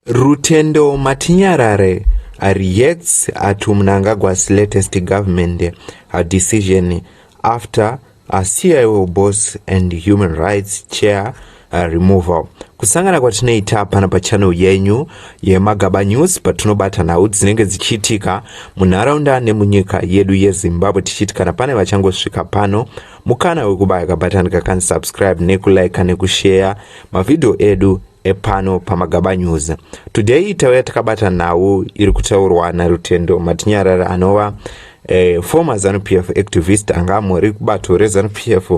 Rutendo Matinyarare reacts to Mnangagwa's latest government decision after a CIO boss and human rights chair removal. Kusangana kwatinoita pana pachannel yenyu yeMagaba News patunobata nawo dzinenge dzichiitika munharaunda nemunyika yedu yeZimbabwe tichiitikana pane vachangosvika pano mukana wekubaya kabhatani kakani subscribe nekulike nekushare mavideo edu epano paMagaba News. Today tauya takabata nawo iri kutaurwa naRutendo Matinyarare anova former ZanuPF activist anga muri kubato reZanuPF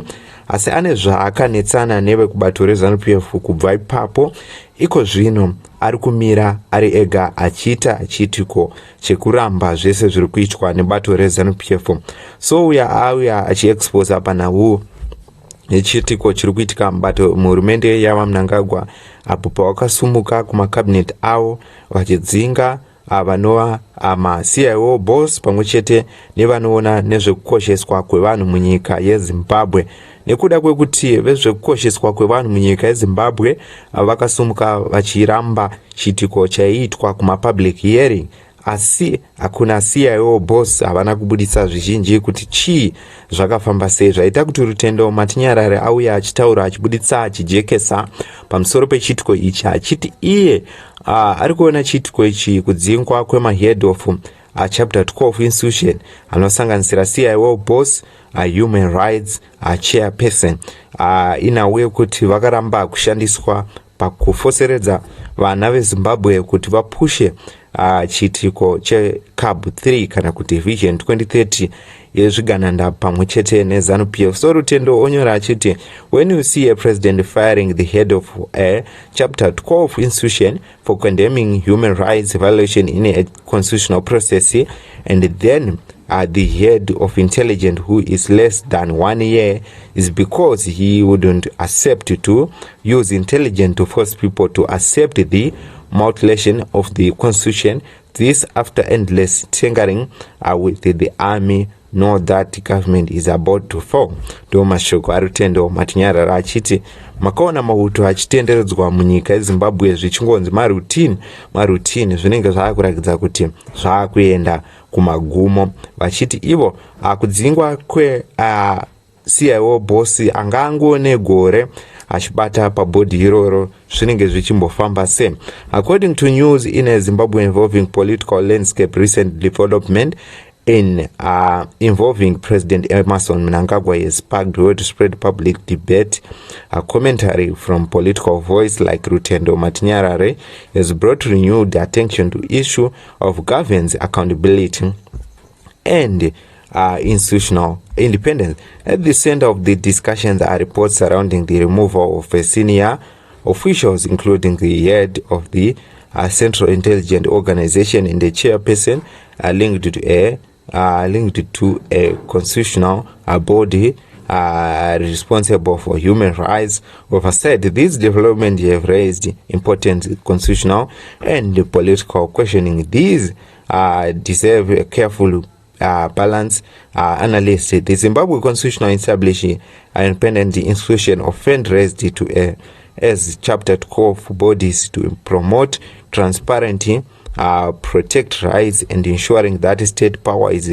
asi ane zvaakanetsana nevekubato reZanuPF kubva ipapo iko zvino ari kumira ari ega achiita chiitiko chekuramba zvese zviri kuitwa nebato reZanuPF. So auya achiexpose apa nawo nechiitiko chiri kuitika mubato muhurumende yaMnangagwa apo pawakasumuka kumakabineti avo vachidzinga vanova CIO boss pamwe chete nevanoona nezvekukosheswa kwevanhu munyika yeZimbabwe. Nekuda kwekuti vezvekukosheswa kwevanhu munyika yeZimbabwe vakasumuka vachiramba chiitiko chaiitwa kumapublic hearing, asi hakuna CIO boss havana kubudisa zvizhinji kuti chii zvakafamba sei, zvaita kuti Rutendo Matinyarare auya achitaura achibuditsa achijekesa pamusoro pechiitiko ichi achiti iye ari kuona chiitiko ichi kudzingwa kwemahead of chapter 12 institution anosanganisira CIO boss, human rights chairperson inauye kuti vakaramba kushandiswa pakufoseredza vana veZimbabwe kuti vapushe chiitiko cheCAB 3 kana kuti Vision 2030 yezvigananda pamwe chete neZanuPF. So Rutendo onyora achiti, when you see a president firing the head of a chapter 12 institution for condemning human rights violation in a constitutional process, and then the head of intelligence who is less than 1 year is because he wouldn't accept to use intelligence to force people to accept the mutilation of the constitution. This after endless tinkering with the army, know that government is about to fall. Ndo mashoko aRutendo Matinyarare achiti makaona mahuto achitenderedzwa munyika yeZimbabwe zvichingonzi marutini zvinenge zvaakurakidza kuti zvaakuenda kumagumo, vachiti ivo kudzingwa kwe CIO boss angangone gore achibata pabhodhi iroro zvinenge zvichimbofamba sei. According to news in a Zimbabwe involving political landscape recent development in involving President Emmerson Mnangagwa has sparked widespread public debate. A commentary from political voice like Rutendo Matinyarare has brought renewed attention to issue of governance accountability and institutional independence. At the center of the discussions are reports surrounding the removal of senior officials, including the head of the Central Intelligence Organization and the chairperson linked to a constitutional body responsible for human rights oversight. These developments have raised important constitutional and political questioning. These deserve a careful balance analysis. The Zimbabwe Constitutional established an independent institution of fundraised to as Chapter 12 bodies to promote transparency, protect rights, and ensuring that state power is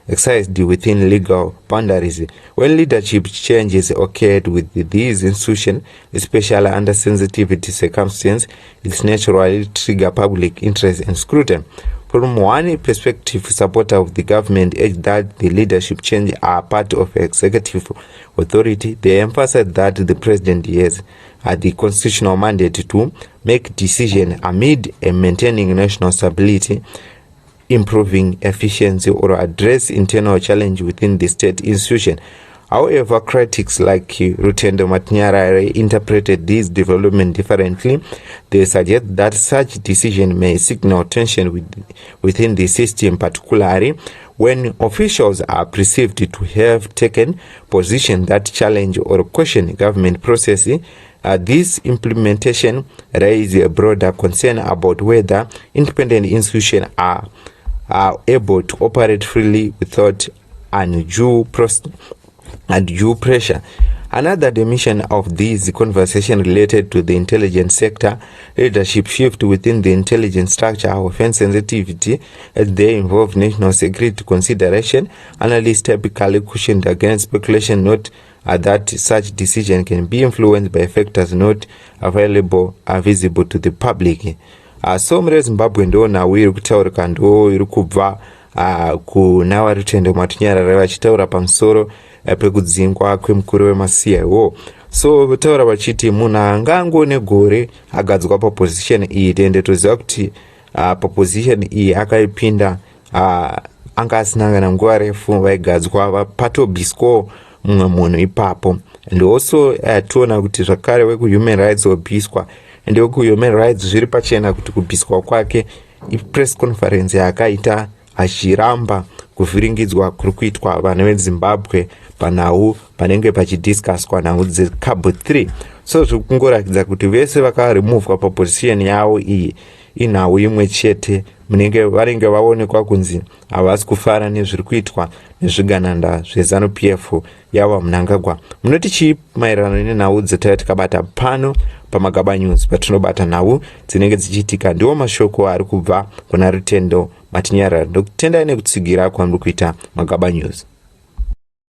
exercised within legal boundaries. When leadership changes occurred with these institutions, especially under sensitivity circumstances, it's naturally trigger public interest and scrutiny. From one perspective, supporters of the government urge that the leadership change are part of executive authority. They emphasize that the president has the constitutional mandate to make decisions amid maintaining national stability, improving efficiency, or address internal challenge within the state institution. However, critics like Rutendo Matinyarare interpreted this development differently. They suggest that such decision may signal tension within the system, particularly when officials are perceived to have taken positions that challenge or question government processes. This implementation raises a broader concern about whether independent institutions are able to operate freely without undue pressure. Another dimension of this conversation related to the intelligence sector, leadership shift within the intelligence structure, offense sensitivity as they involve national security consideration. Analysts typically cautioned against speculation, not that such decision can be influenced by factors not visible to the public. So mure Zimbabwe ndo nawo iri kutaurika ndo iri kubva kuna Rutendo Matinyarare vachitaura pamusoro pekudzingwa kwemukuru wema-CIO. So vataura vachiti munhu angangone gore agadzwa paposition iyi. Tende toziva kuti paposition iyi akaipinda anga asina kana nguva refu vaigadzwa patobviswawo mumwe munhu ipapo. And also toona kuti zvakare weku-human rights wobviswa, and weku-human rights zviri pachena kuti kubviswa kwake i-press conference yaakaita achiramba kuvhiringidzwa kuri kuitwa vana veZimbabwe panhau panenge pachidiscusswa nhau dzeCabo 3. So zvikungoratidza kuti vese vakaremovwa paposition yavo iyi inhau imwe chete, vanenge vaonekwa kunzi havasi kufara nezviri kuitwa nezvigananda zveZanuPF yava Mnangagwa. Munoti chii maererano nenhau dzatanga tikabata pano paMagaba News, patinobata nhau dzinenge dzichiitika? Ndiwo mashoko ari kubva kuna Rutendo Matinyarare. Ndokutendai nekutsigira kwamuri kuita Magaba News.